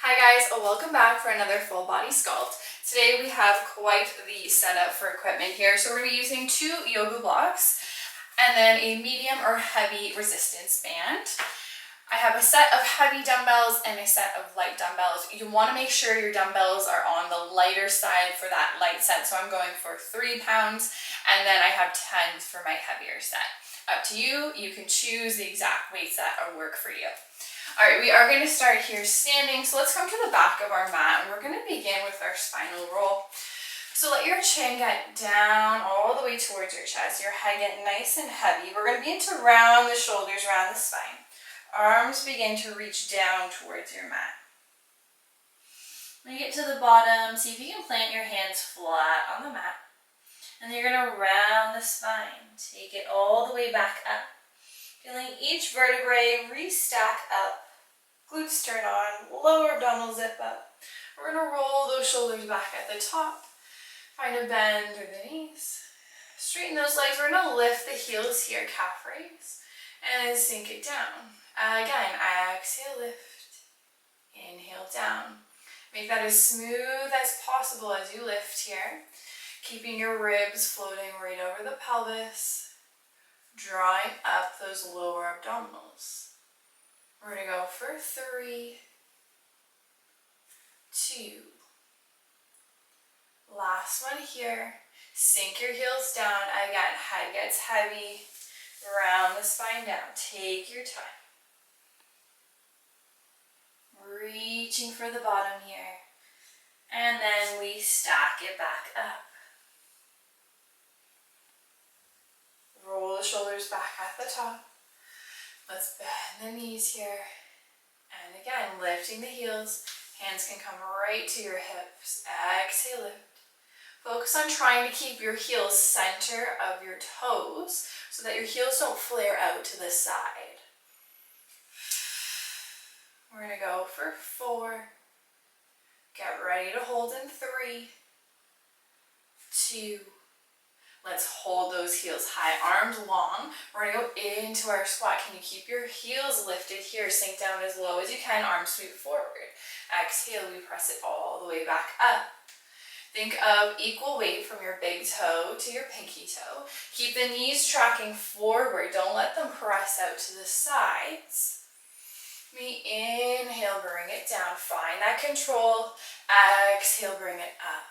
Hi guys, welcome back for another full body sculpt. Today we have quite the setup for equipment here. So we're going to be using 2 yoga blocks and then a medium or heavy resistance band. I have a set of heavy dumbbells and a set of light dumbbells. You want to make sure your dumbbells are on the lighter side for that light set. So I'm going for 3 pounds and then I have 10s for my heavier set. Up to you, you can choose the exact weights that will work for you. All right, we are going to start here standing. So let's come to the back of our mat and we're going to begin with our spinal roll. So let your chin get down all the way towards your chest, your head get nice and heavy. We're going to begin to round the shoulders, round the spine. Arms begin to reach down towards your mat. When you get to the bottom, see if you can plant your hands flat on the mat. And then you're going to round the spine. Take it all the way back up. Feeling each vertebrae restack up. Glutes turn on, lower abdominal zip up. We're going to roll those shoulders back at the top. Find a bend through the knees. Straighten those legs. We're going to lift the heels here, calf raise. And then sink it down. Again, exhale, lift. Inhale, down. Make that as smooth as possible as you lift here. Keeping your ribs floating right over the pelvis. Drawing up those lower abdominals. We're going to go for 3, 2. Last one here. Sink your heels down. Again, head gets heavy. Round the spine down. Take your time. Reaching for the bottom here. And then we stack it back up. Roll the shoulders back at the top. Let's bend the knees here. And again, lifting the heels. Hands can come right to your hips. Exhale, lift. Focus on trying to keep your heels center of your toes so that your heels don't flare out to the side. We're going to go for 4. Get ready to hold in 3, 2. Let's hold those heels high, arms long. We're going to go into our squat. Can you keep your heels lifted here? Sink down as low as you can, arms sweep forward. Exhale, we press it all the way back up. Think of equal weight from your big toe to your pinky toe. Keep the knees tracking forward. Don't let them press out to the sides. We inhale, bring it down. Find that control. Exhale, bring it up.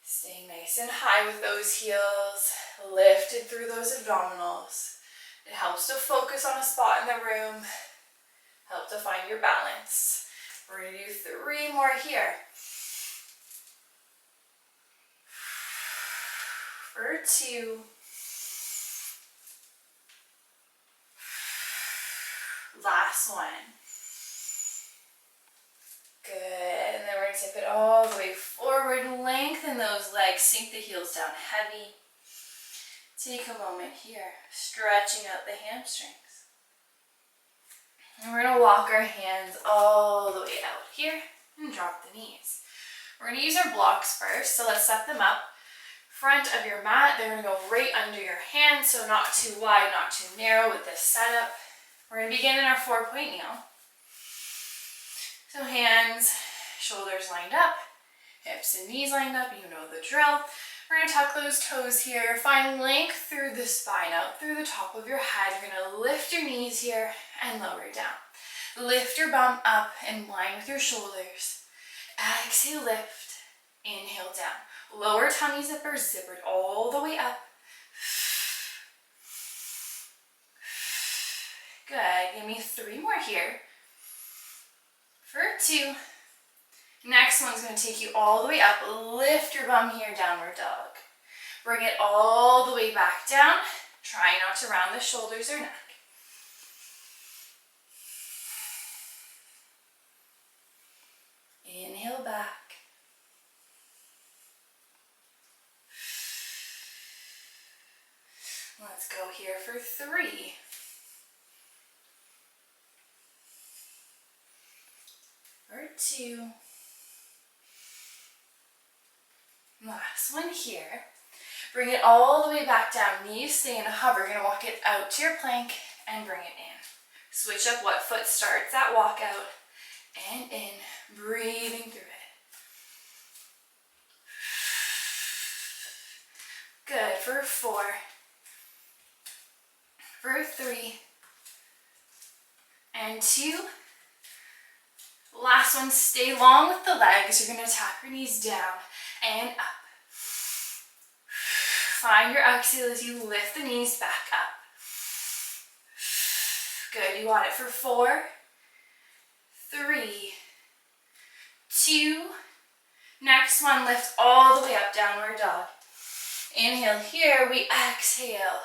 Staying nice and high with those heels, lifted through those abdominals. It helps to focus on a spot in the room, help to find your balance. We're going to do 3 more here. For 2. Last one. Good, and then we're going to tip it all the way forward, lengthen those legs, sink the heels down heavy. Take a moment here, stretching out the hamstrings. And we're going to walk our hands all the way out here and drop the knees. We're going to use our blocks first, so let's set them up. Front of your mat, they're going to go right under your hands, so not too wide, not too narrow with this setup. We're going to begin in our 4-point kneel. So hands, shoulders lined up, hips and knees lined up, you know the drill. We're going to tuck those toes here, find length through the spine, out through the top of your head. You're going to lift your knees here and lower it down. Lift your bum up in line with your shoulders. Exhale, lift, inhale down. Lower tummy zipper, zipper it all the way up. Good, give me 3 more here. For 2. Next one's going to take you all the way up. Lift your bum here, downward dog. Bring it all the way back down. Try not to round the shoulders or neck. Inhale back. Let's go here for 3. For 2. Last one here. Bring it all the way back down. Knees stay in a hover. You're going to walk it out to your plank and bring it in. Switch up what foot starts that walk out. and in, breathing through it. Good, for 4, for 3, and 2. Last one, stay long with the legs. You're gonna tap your knees down and up. Find your exhale as you lift the knees back up. Good, you got it for 4, 3, 2. Next one, lift all the way up, downward dog. Inhale here, we exhale.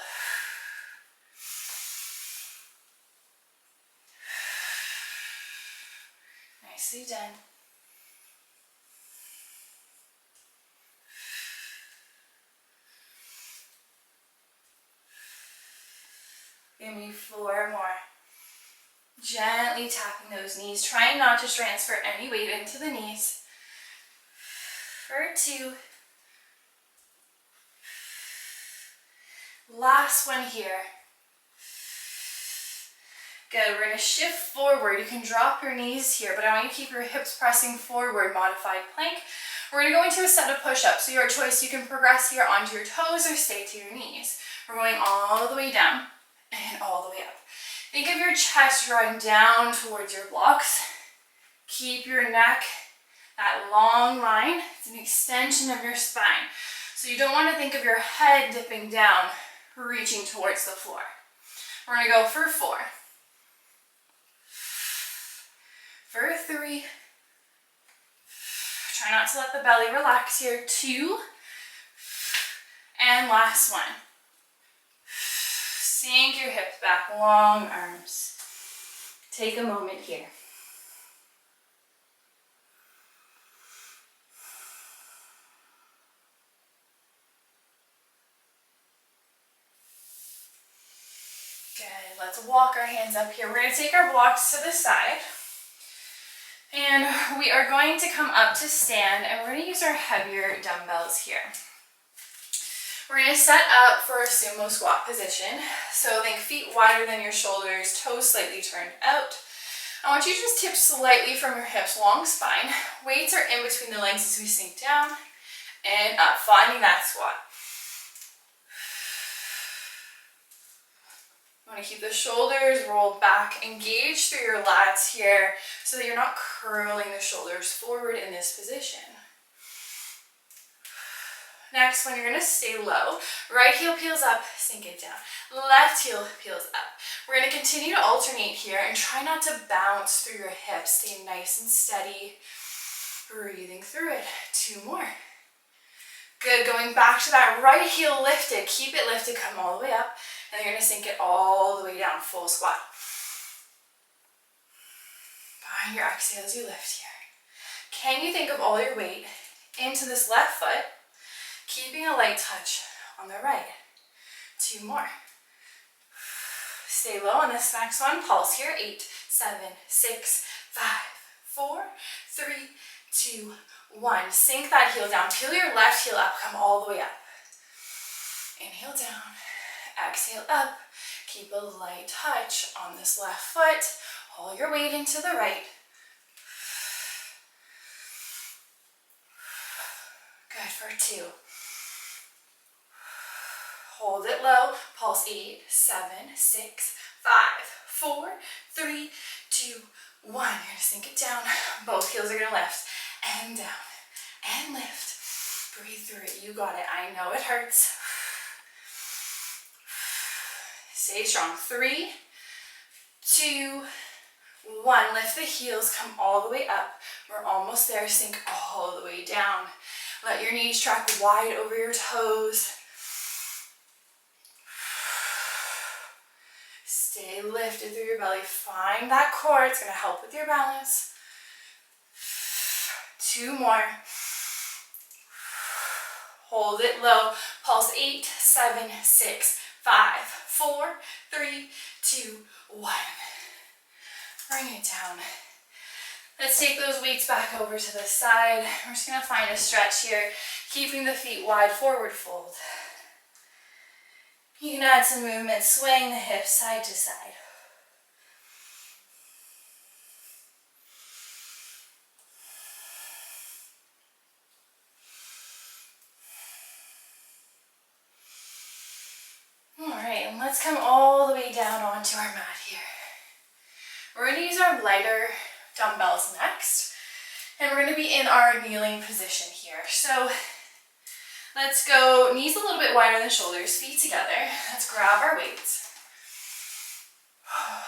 Nicely done. Give me 4 more. Gently tapping those knees, trying not to transfer any weight into the knees. For 2. Last one here. Good, we're gonna shift forward. You can drop your knees here, but I want you to keep your hips pressing forward, modified plank. We're gonna go into a set of push-ups, so your choice, you can progress here onto your toes or stay to your knees. We're going all the way down and all the way up. Think of your chest drawing down towards your blocks. Keep your neck, that long line. It's an extension of your spine. So you don't want to think of your head dipping down, reaching towards the floor. We're gonna go for 4. For 3. Try not to let the belly relax here. 2. And last one. Sink your hips back, long arms. Take a moment here. Good, let's walk our hands up here. We're going to take our blocks to the side. And we are going to come up to stand, and we're going to use our heavier dumbbells here. We're going to set up for a sumo squat position. So think feet wider than your shoulders, toes slightly turned out. I want you to just tip slightly from your hips, long spine. Weights are in between the legs as we sink down and up, finding that squat. You want to keep the shoulders rolled back, engage through your lats here so that you're not curling the shoulders forward in this position. Next one, you're going to stay low. Right heel peels up, sink it down. Left heel peels up. We're going to continue to alternate here and try not to bounce through your hips. Stay nice and steady. Breathing through it. 2 more. Good, going back to that right heel lifted. Keep it lifted, come all the way up. And you're going to sink it all the way down, full squat. Find your exhale as you lift here. Can you think of all your weight into this left foot? Keeping a light touch on the right. 2 more. Stay low on this next one. Pulse here. 8, 7, 6, 5, 4, 3, 2, 1. Sink that heel down. Peel your left heel up. Come all the way up. Inhale down. Exhale up. Keep a light touch on this left foot. All your weight into the right. Good for 2. Hold it low. Pulse 8, 7, 6, 5, 4, 3, 2, 1. You're going to sink it down. Both heels are going to lift and down and lift. Breathe through it. You got it. I know it hurts. Stay strong. 3, 2, 1. Lift the heels. Come all the way up. We're almost there. Sink all the way down. Let your knees track wide over your toes. Stay lifted through your belly. Find that core. It's going to help with your balance. 2 more. Hold it low. Pulse 8, 7, 6, 5, 4, 3, 2, 1. Bring it down. Let's take those weights back over to the side. We're just going to find a stretch here, keeping the feet wide, forward fold. You can add some movement, swaying the hips side to side. and let's come all the way down onto our mat here. We're going to use our lighter dumbbells next, and we're going to be in our kneeling position here. So let's go knees a little bit wider than shoulders, feet together. Let's grab our weights.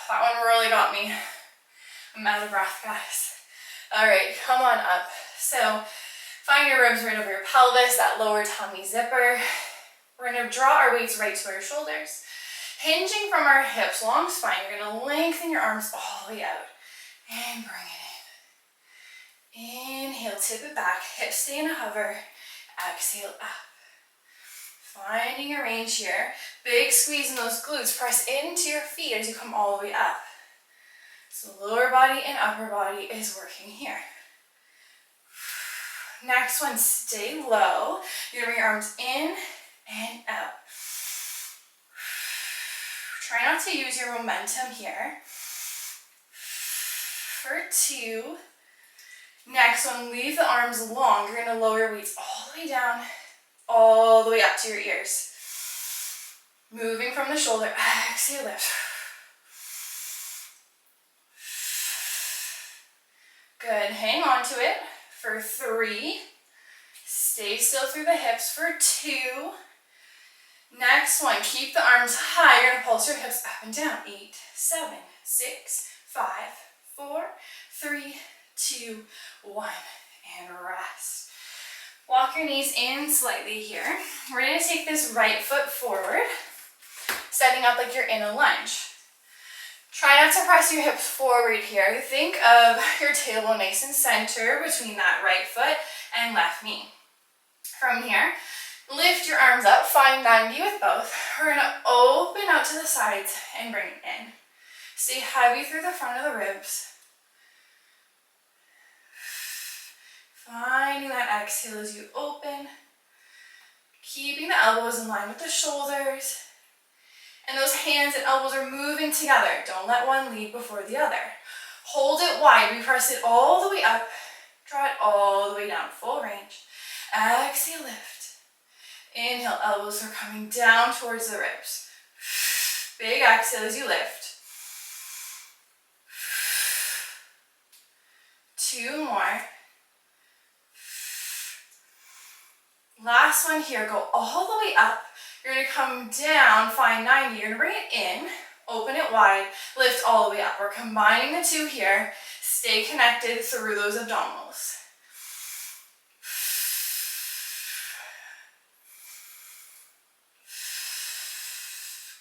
That one really got me. I'm out of breath, guys. All right, come on up. So find your ribs right over your pelvis, that lower tummy zipper. We're going to draw our weights right to our shoulders. Hinging from our hips, long spine, you're going to lengthen your arms all the way out and bring it in. Inhale, tip it back, hips stay in a hover. Exhale, up. Finding your range here. Big squeeze in those glutes. Press into your feet as you come all the way up. So lower body and upper body is working here. Next one, stay low. You're going to bring your arms in and out. Try not to use your momentum here. For 2. Next one, leave the arms long. You're going to lower your weights all the way down, all the way up to your ears. Moving from the shoulder, exhale, lift. Good, hang on to it for 3. Stay still through the hips for 2. Next one, keep the arms high. You're going to pulse your hips up and down. 8, 7, 6, 5, 4, 3, 2, 1, and rest. Walk your knees in slightly here. We're going to take this right foot forward, setting up like you're in a lunge. Try not to press your hips forward here. Think of your tailbone nice and center between that right foot and left knee. From here, lift your arms up, find 90 with both. We're going to open out to the sides and bring it in. Stay heavy through the front of the ribs. Finding that exhale as you open. Keeping the elbows in line with the shoulders. And those hands and elbows are moving together. Don't let one lead before the other. Hold it wide. We press it all the way up. Draw it all the way down. Full range. Exhale, lift. Inhale, elbows are coming down towards the ribs. Big exhale as you lift. 2 more. Last one here. Go all the way up. You're going to come down, find 90. You're going to bring it in, open it wide, lift all the way up. We're combining the 2 here. Stay connected through those abdominals.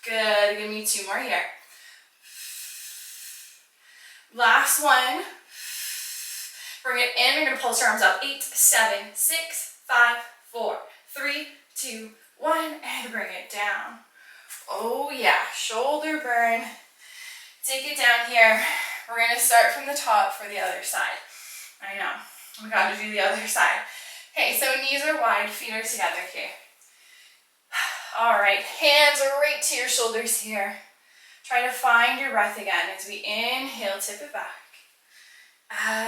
Good. Give me 2 more here. Last one. Bring it in. You're going to pulse your arms up. 8, 7, 6, 5, 4, 3, 2, 1, and bring it down. Oh yeah, shoulder burn. Take it down here. We're going to start from the top for the other side. I know, we got to do the other side. Okay, so knees are wide, feet are together here. All right, hands are right to your shoulders here. Try to find your breath again as we inhale, tip it back.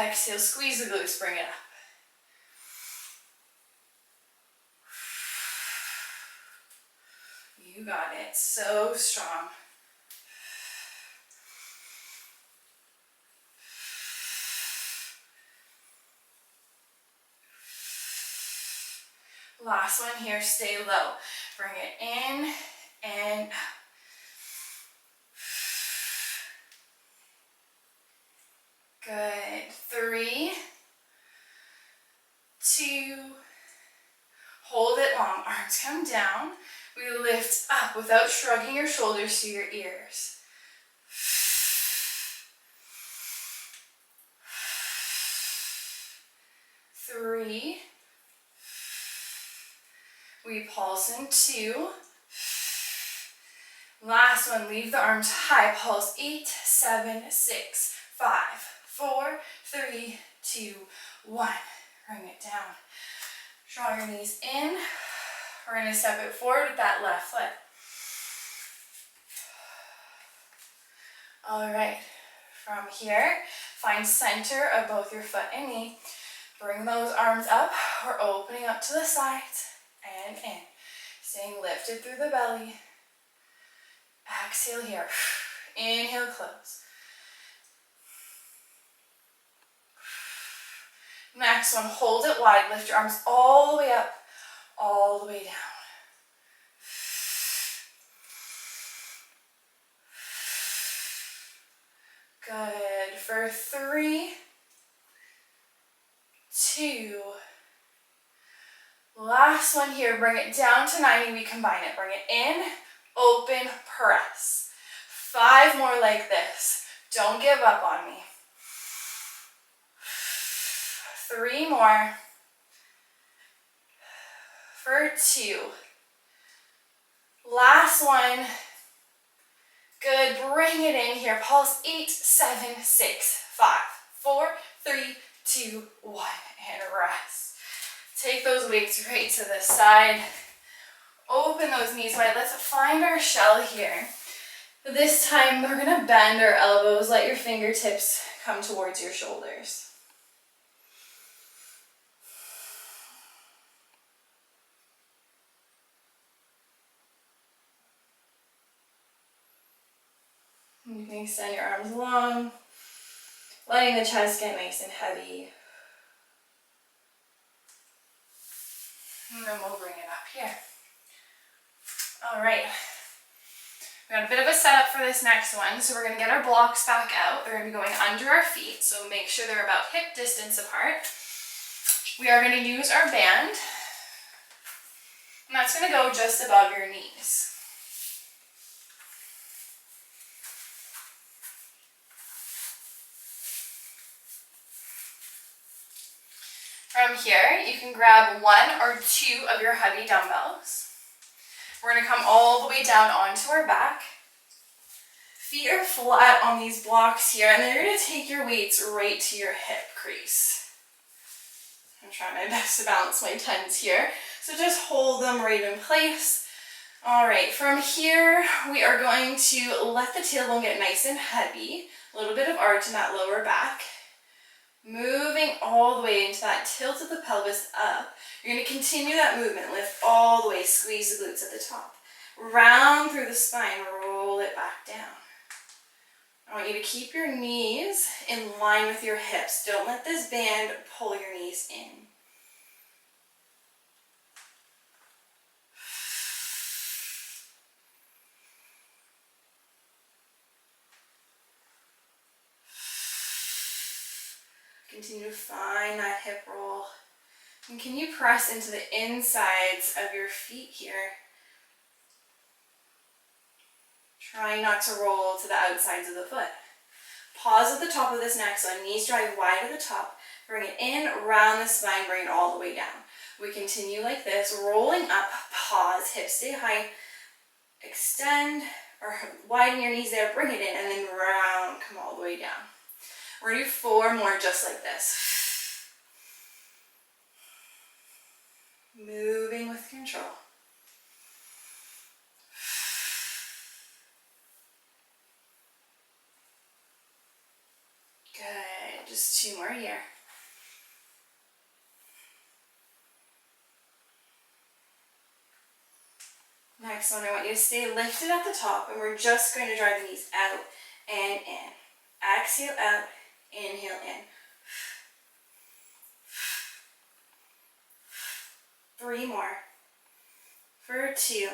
Exhale, squeeze the glutes, bring it up. You got it. So strong. Last one here. Stay low. Bring it in and out. Good. 3, 2. Hold it long. Arms come down. We lift up without shrugging your shoulders to your ears. 3. We pulse in 2. Last one, leave the arms high. Pulse 8, 7, 6, 5, 4, 3, 2, 1. Bring it down. Draw your knees in. We're going to step it forward with that left foot. All right. From here, find center of both your foot and knee. Bring those arms up. We're opening up to the sides and in. Staying lifted through the belly. Exhale here. Inhale, close. Next one, hold it wide. Lift your arms all the way up, all the way down. Good. For 3, 2. Last one here. Bring it down to 90. We combine it. Bring it in, open, press. 5 more like this. Don't give up on me. 3 more. For 2. Last one. Good. Bring it in here. Pulse. 8, 7, 6, 5, 4, 3, 2, 1. And rest. Take those weights right to the side. Open those knees wide. Let's find our shell here. This time we're going to bend our elbows. Let your fingertips come towards your shoulders. You can extend your arms long, letting the chest get nice and heavy. And then we'll bring it up here. All right. We got a bit of a setup for this next one. So we're going to get our blocks back out. They're going to be going under our feet. So make sure they're about hip distance apart. We are going to use our band. And that's going to go just above your knees. From here, you can grab 1 or 2 of your heavy dumbbells. We're going to come all the way down onto our back. Feet are flat on these blocks here, and then you're going to take your weights right to your hip crease. I'm trying my best to balance my tens here. So just hold them right in place. All right, from here, we are going to let the tailbone get nice and heavy. A little bit of arch in that lower back. Moving all the way into that tilt of the pelvis up. You're going to continue that movement. Lift all the way. Squeeze the glutes at the top. Round through the spine. Roll it back down. I want you to keep your knees in line with your hips. Don't let this band pull your knees in. Continue to find that hip roll. And can you press into the insides of your feet here? Try not to roll to the outsides of the foot. Pause at the top of this next one. Knees drive wide at the top. Bring it in, round the spine, bring it all the way down. We continue like this, rolling up, pause, hips stay high. Extend or widen your knees there, bring it in, and then round, come all the way down. We're going to do 4 more just like this. Moving with control. Good. Just 2 more here. Next one, I want you to stay lifted at the top, and we're just going to drive the knees out and in. Exhale out. Inhale in. 3 more. For 2.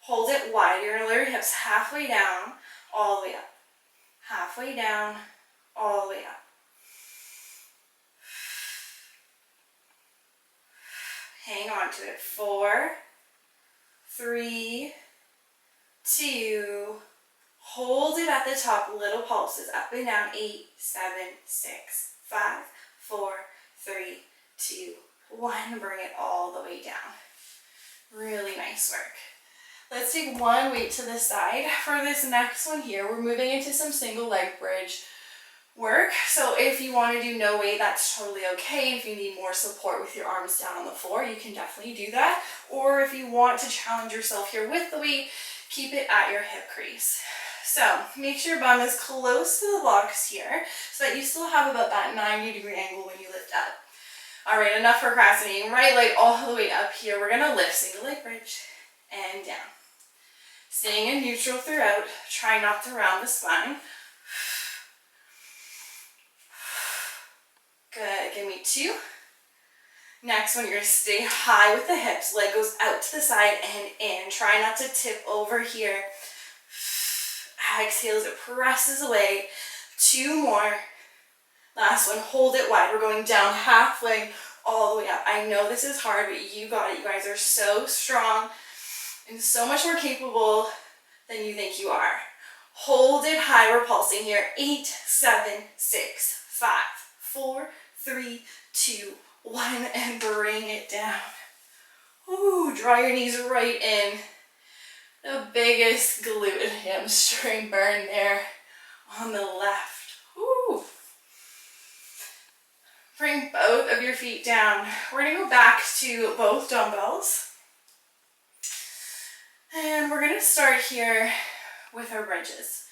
Hold it wide. You're going to lower your hips halfway down, all the way up. Halfway down, all the way up. Hang on to it. 4, 3, 2. Hold it at the top, little pulses, up and down, 8, 7, 6, 5, 4, 3, 2, 1. Bring it all the way down. Really nice work. Let's take 1 weight to the side. For this next one here, we're moving into some single leg bridge work. So if you want to do no weight, that's totally okay. If you need more support with your arms down on the floor, you can definitely do that. Or if you want to challenge yourself here with the weight, keep it at your hip crease. So make sure your bum is close to the blocks here so that you still have about that 90-degree angle when you lift up. All right, enough procrastinating. Right leg all the way up here. We're going to lift single leg bridge and down. Staying in neutral throughout. Try not to round the spine. Good, give me 2. Next one, you're gonna stay high with the hips. Leg goes out to the side and in. Try not to tip over here. Exhale as it presses away. 2 more. Last one, hold it wide. We're going down halfway, all the way up. I know this is hard, but you got it. You guys are so strong and so much more capable than you think you are. Hold it high. We're pulsing here. 8, 7, 6, 5, 4, 3, 2, 1, and bring it down. Ooh, draw your knees right in. The biggest glute and hamstring burn there on the left. Ooh. Bring both of your feet down. We're gonna go back to both dumbbells. And we're gonna start here with our bridges.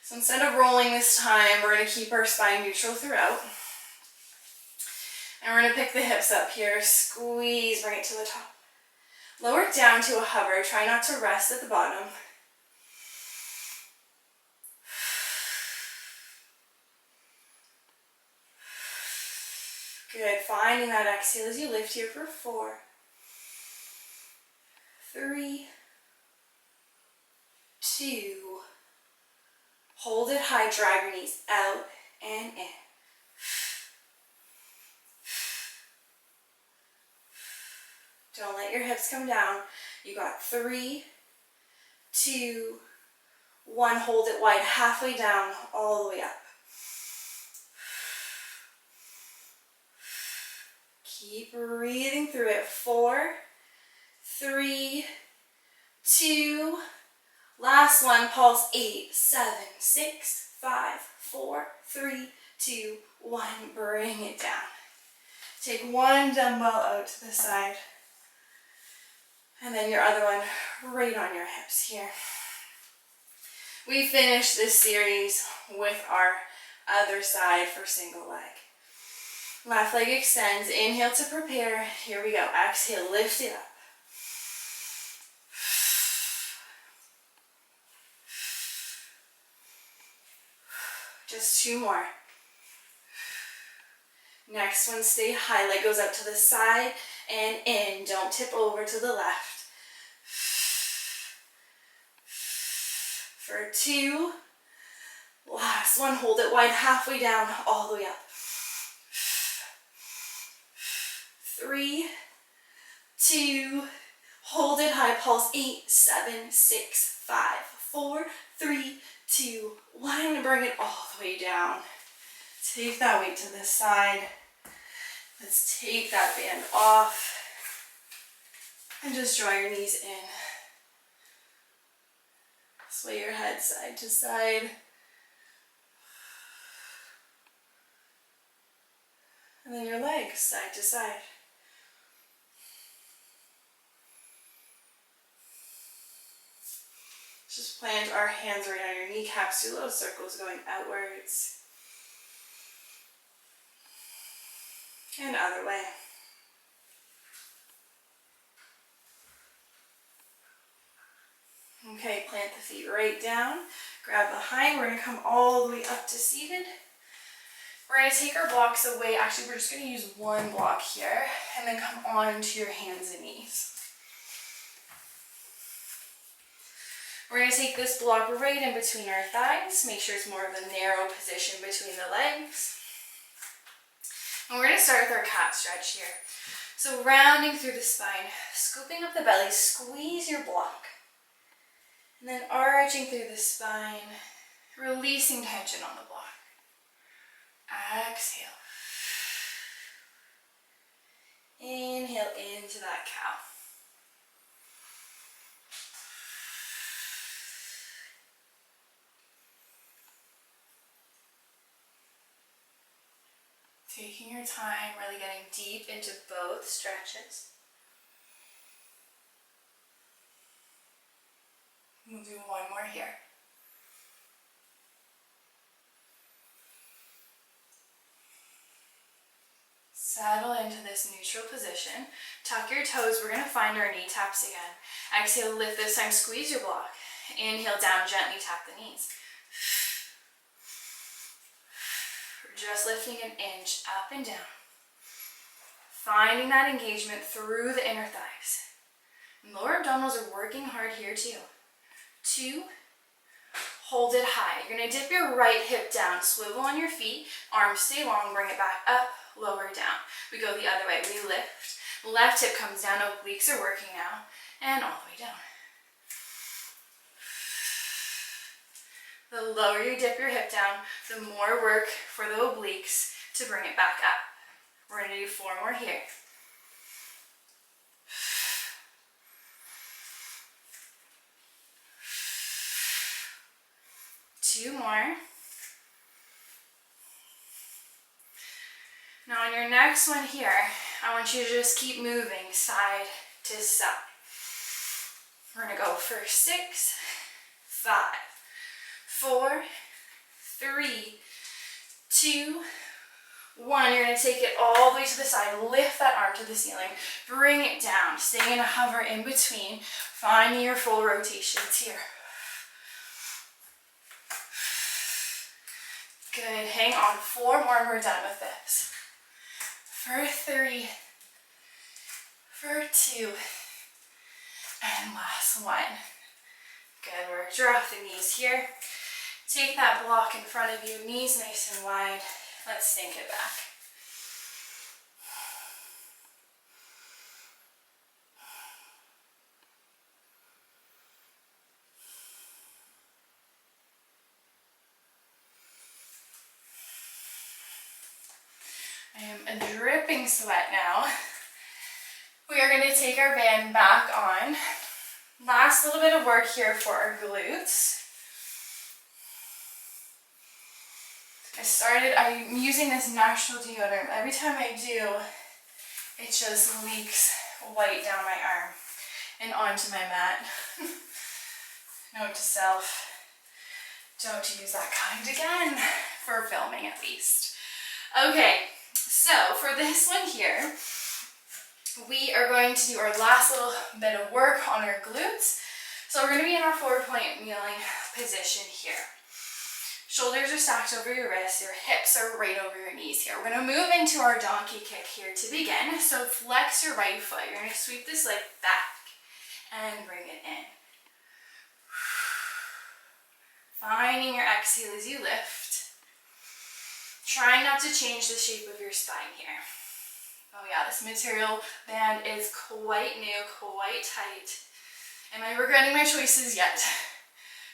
So instead of rolling this time, we're gonna keep our spine neutral throughout. And we're gonna pick the hips up here, squeeze, bring it to the top. Lower it down to a hover, try not to rest at the bottom. Good, finding that exhale as you lift here for 4, 3, 2, hold it high, drive your knees out and in. Don't let your hips come down. You got 3, 2, 1, hold it wide, halfway down, all the way up. Keep breathing through it. 4, 3, 2, last one, pulse. 8, 7, 6, 5, 4, 3, 2, 1, bring it down. Take one dumbbell out to the side. And then your other one right on your hips here. We finished this series with our other side for single leg. Left leg extends, inhale to prepare. Here we go, exhale, lift it up. Just 2 more. Next one, stay high, leg goes out to the side and in. Don't tip over to the left. For 2, last one, hold it wide, halfway down, all the way up. 3, 2, hold it high, pulse. 8, 7, 6, 5, 4, 3, 2, 1, bring it all the way down. Take that weight to the side. Let's take that band off and just draw your knees in. Sway your head side to side. And then your legs side to side. Just plant our hands right on your kneecaps, do little circles going outwards. And other way. Okay, plant the feet right down, grab behind, we're gonna come all the way up to seated. We're gonna take our blocks away, actually we're just gonna use one block here, and then come on to your hands and knees. We're gonna take this block right in between our thighs, make sure it's more of a narrow position between the legs. And we're gonna start with our cat stretch here. So rounding through the spine, scooping up the belly, squeeze your block. And then arching through the spine, releasing tension on the block. Exhale. Inhale into that cow. Taking your time, really getting deep into both stretches. We'll do one more here. Settle into this neutral position. Tuck your toes. We're going to find our knee taps again. Exhale, lift this time. Squeeze your block. Inhale down, gently tap the knees. We're just lifting an inch up and down. Finding that engagement through the inner thighs. And lower abdominals are working hard here too. 2, hold it high. You're gonna dip your right hip down, swivel on your feet, arms stay long, bring it back up, lower down. We go the other way, we lift. Left hip comes down, obliques are working now, and all the way down. The lower you dip your hip down, the more work for the obliques to bring it back up. We're gonna do 4 more here. 2 more. Now on your next one here, I want you to just keep moving side to side. We're gonna go for 6, 5, 4, 3, 2, 1. You're gonna take it all the way to the side, lift that arm to the ceiling, bring it down, stay in a hover in between, finding your full rotations here. Good, hang on, 4 more and we're done with this. For 3, for 2, and last 1. Good, we're drop the knees here. Take that block in front of you, knees nice and wide. Let's sink it back. I am a dripping sweat now. We are going to take our band back on. Last little bit of work here for our glutes. I'm using this natural deodorant. Every time I do, it just leaks white down my arm and onto my mat. Note to self, don't use that kind again, for filming at least. Okay, so for this one here, we are going to do our last little bit of work on our glutes. So we're going to be in our 4-point kneeling position here. Shoulders are stacked over your wrists, your hips are right over your knees here. We're going to move into our donkey kick here to begin. So flex your right foot. You're going to sweep this leg back and bring it in. Finding your exhale as you lift. Try not to change the shape of your spine here. Oh yeah, this material band is quite new, quite tight. Am I regretting my choices yet?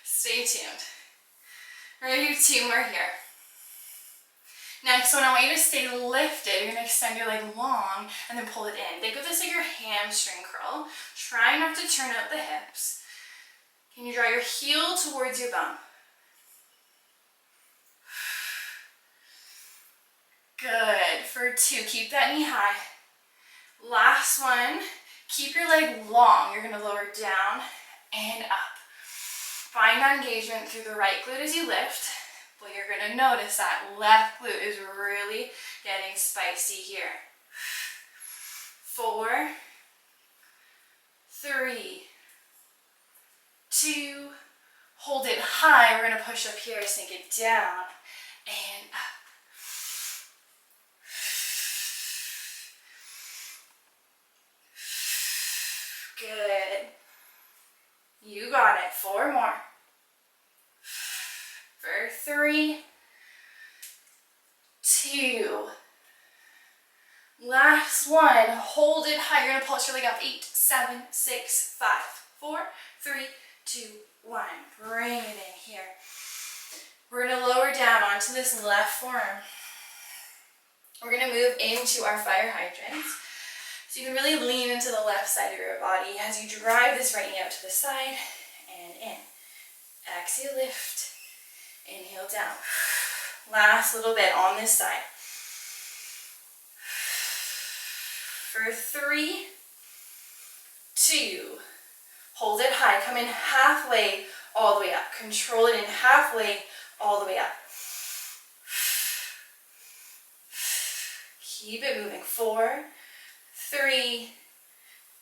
Stay tuned. We're going to do 2 more here. Next one, I want you to stay lifted. You're going to extend your leg long and then pull it in. Think of this like your hamstring curl. Try not to turn out the hips. Can you draw your heel towards your bum? Good. For 2, keep that knee high. Last one, keep your leg long. You're going to lower down and up. Find that engagement through the right glute as you lift, but you're going to notice that left glute is really getting spicy here. 4, 3, 2, hold it high. We're going to push up here, sink it down and up. Good. You got it. 4 more. For 3, 2. Last one. Hold it high. You're going to pulse your leg up. 8, 7, 6, 5, 4, 3, 2, 1. Bring it in here. We're going to lower down onto this left forearm. We're going to move into our fire hydrants. So you can really lean into the left side of your body as you drive this right knee out to the side and in. Exhale, lift. Inhale down. Last little bit on this side. For 3, 2. Hold it high. Come in halfway all the way up. Control it in halfway all the way up. Keep it moving. 4, 3,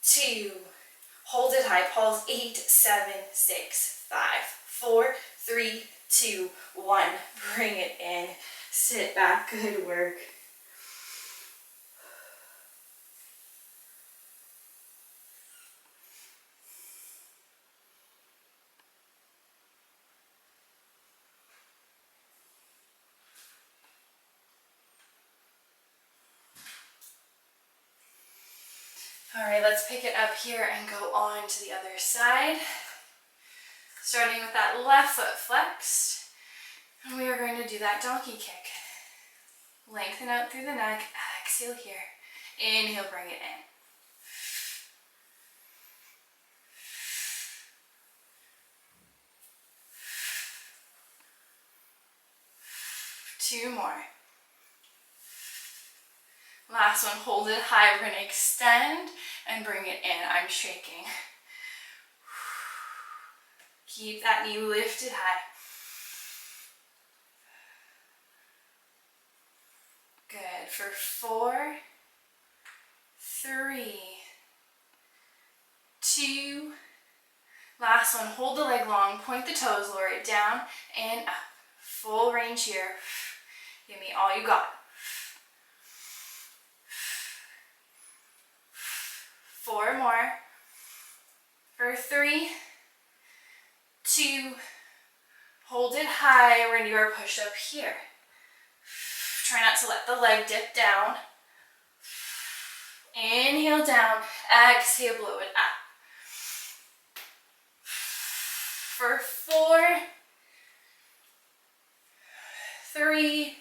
2. Hold it high. Pulse. 8, 7, 6, 5, 4, 3, 2, 1. Bring it in. Sit back. Good work. All right, let's pick it up here and go on to the other side. Starting with that left foot flexed. And we are going to do that donkey kick. Lengthen out through the neck. Exhale here. Inhale, bring it in. 2 more. Last one, hold it high. We're going to extend and bring it in. I'm shaking. Keep that knee lifted high. Good. For 4, 3, 2. Last one, hold the leg long, point the toes, lower it down and up. Full range here. Give me all you got. 4 more. For 3, 2, hold it high. We're going to do our push-up here. Try not to let the leg dip down. Inhale down, exhale, blow it up. For 4, 3,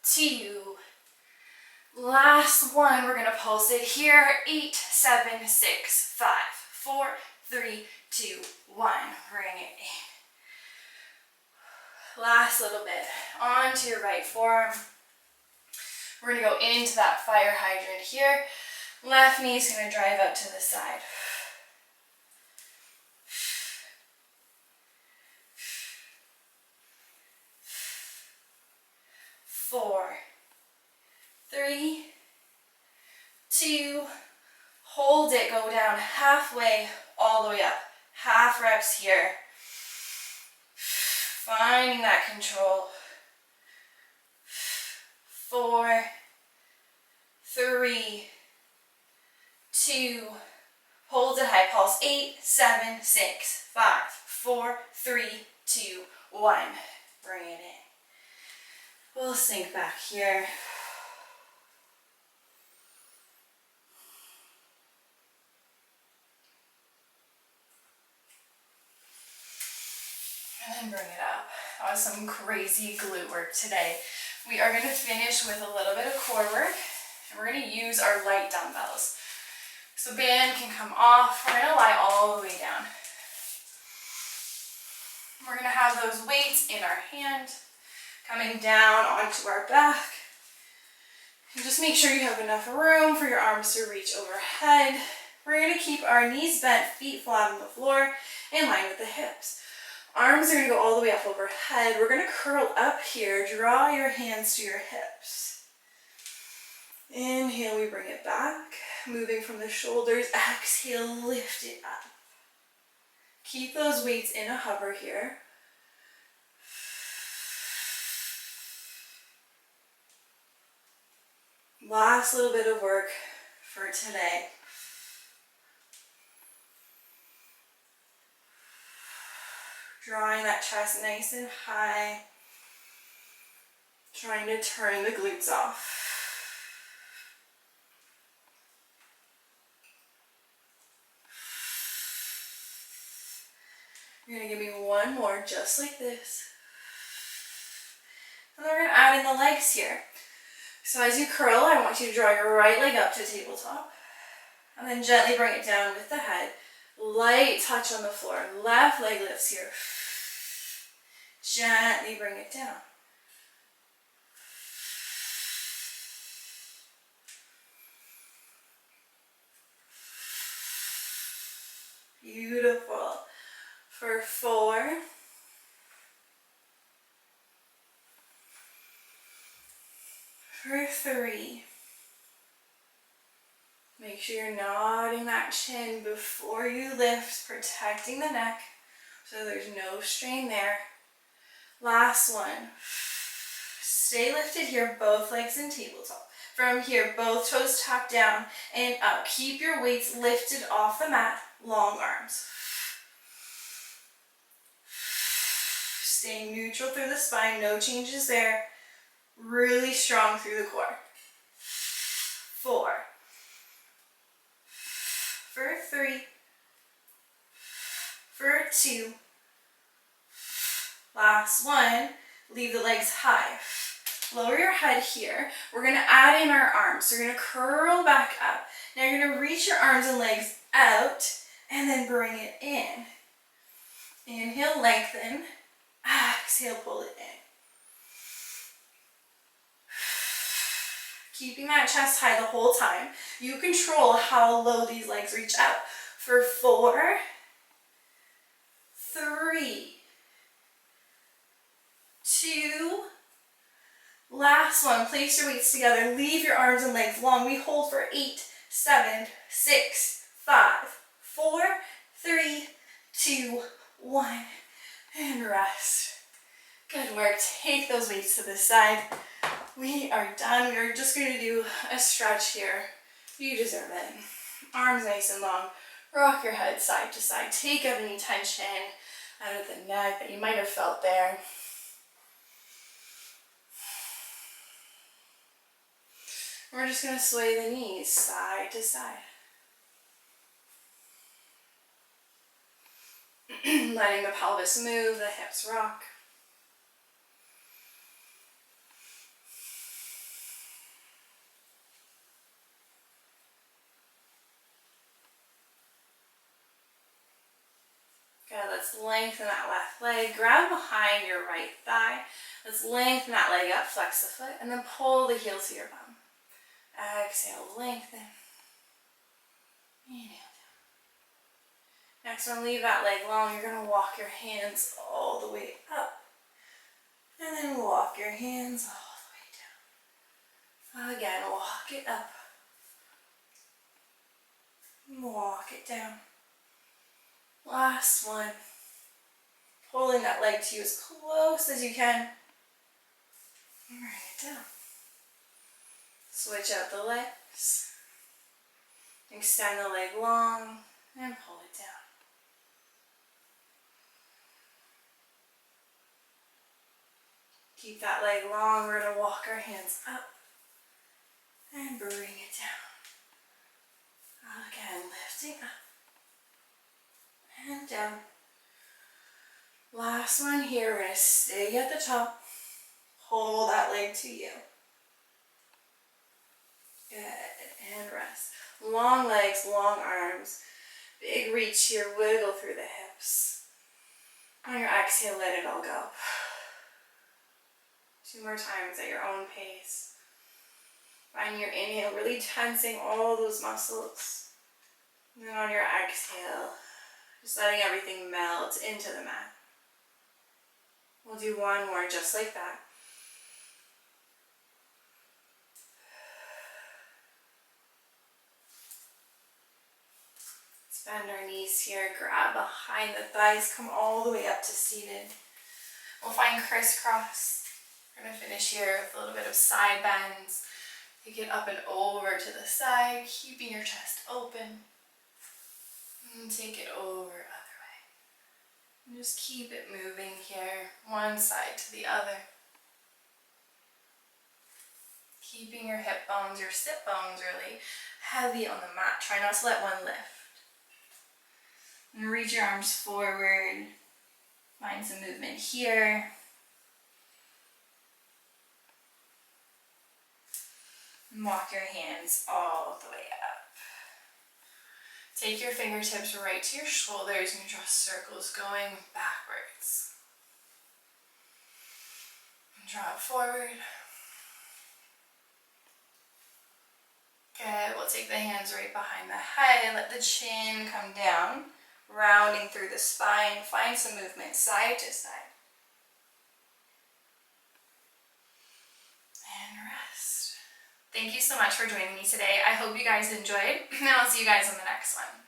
2, last one, we're going to pulse it here. 8, 7, 6, 5, 4, 3, 2, 1. Bring it in. Last little bit. Onto your right forearm. We're going to go into that fire hydrant here. Left knee is going to drive out to the side. 4, 3, 2, hold it, go down halfway, all the way up. Half reps here. Finding that control. 4, 3, 2, hold it high, pulse. 8, 7, 6, 5, 4, 3, 2, 1. Bring it in. We'll sink back here. And then bring it up. That was some crazy glute work today. We are going to finish with a little bit of core work, and we're going to use our light dumbbells. So band can come off. We're going to lie all the way down. We're going to have those weights in our hand, coming down onto our back. And just make sure you have enough room for your arms to reach overhead. We're going to keep our knees bent, feet flat on the floor, in line with the hips. Arms are going to go all the way up overhead. We're going to curl up here. Draw your hands to your hips. Inhale, we bring it back. Moving from the shoulders. Exhale, lift it up. Keep those weights in a hover here. Last little bit of work for today. Drawing that chest nice and high. Trying to turn the glutes off. You're going to give me one more just like this. And then we're going to add in the legs here. So as you curl, I want you to draw your right leg up to tabletop. And then gently bring it down with the head. Light touch on the floor. Left leg lifts here. Gently bring it down. Beautiful. For 4. For 3. Make sure you're nodding that chin before you lift, protecting the neck so there's no strain there. Last one. Stay lifted here, both legs in tabletop. From here, both toes tucked down and up. Keep your weights lifted off the mat, long arms. Staying neutral through the spine, no changes there. Really strong through the core. 4. For 3. For 2. Last one. Leave the legs high. Lower your head here. We're going to add in our arms. So you're going to curl back up. Now you're going to reach your arms and legs out and then bring it in. Inhale, lengthen. Exhale, pull it in. Keeping that chest high the whole time. You control how low these legs reach out. For 4, 3, 2, last one. Place your weights together. Leave your arms and legs long. We hold for 8, 7, 6, 5, 4, 3, 2, 1, and rest. Good work. Take those weights to the side. We are done. We are just going to do a stretch here. You deserve it. Arms nice and long. Rock your head side to side. Take out any tension out of the neck that you might have felt there. We're just going to sway the knees side to side. Letting the pelvis move, the hips rock. Good, let's lengthen that left leg. Grab behind your right thigh. Let's lengthen that leg up, flex the foot, and then pull the heel to your bum. Exhale, lengthen. Inhale down. Next one, leave that leg long. You're going to walk your hands all the way up. And then walk your hands all the way down. Again, walk it up. Walk it down. Last one. Pulling that leg to you as close as you can. And bring it down. Switch out the legs. Extend the leg long and pull it down. Keep that leg long. We're going to walk our hands up and bring it down. Again, lifting up and down. Last one here. We're going to stay at the top. Pull that leg to you. Good. And rest. Long legs, long arms. Big reach here. Wiggle through the hips. On your exhale, let it all go. 2 more times at your own pace. Find your inhale, really tensing all those muscles. And then on your exhale, just letting everything melt into the mat. We'll do one more just like that. Let's bend our knees here, grab behind the thighs, come all the way up to seated. We'll find crisscross. We're going to finish here with a little bit of side bends. Take it up and over to the side, keeping your chest open. And take it over other way. And just keep it moving here, one side to the other. Keeping your hip bones, your sit bones really heavy on the mat. Try not to let one lift. And reach your arms forward. Find some movement here. And walk your hands all the way up. Take your fingertips right to your shoulders and draw circles going backwards. And draw it forward. Good. We'll take the hands right behind the head and let the chin come down, rounding through the spine. Find some movement side to side. And rest. Thank you so much for joining me today. I hope you guys enjoyed, and I'll see you guys in the next one.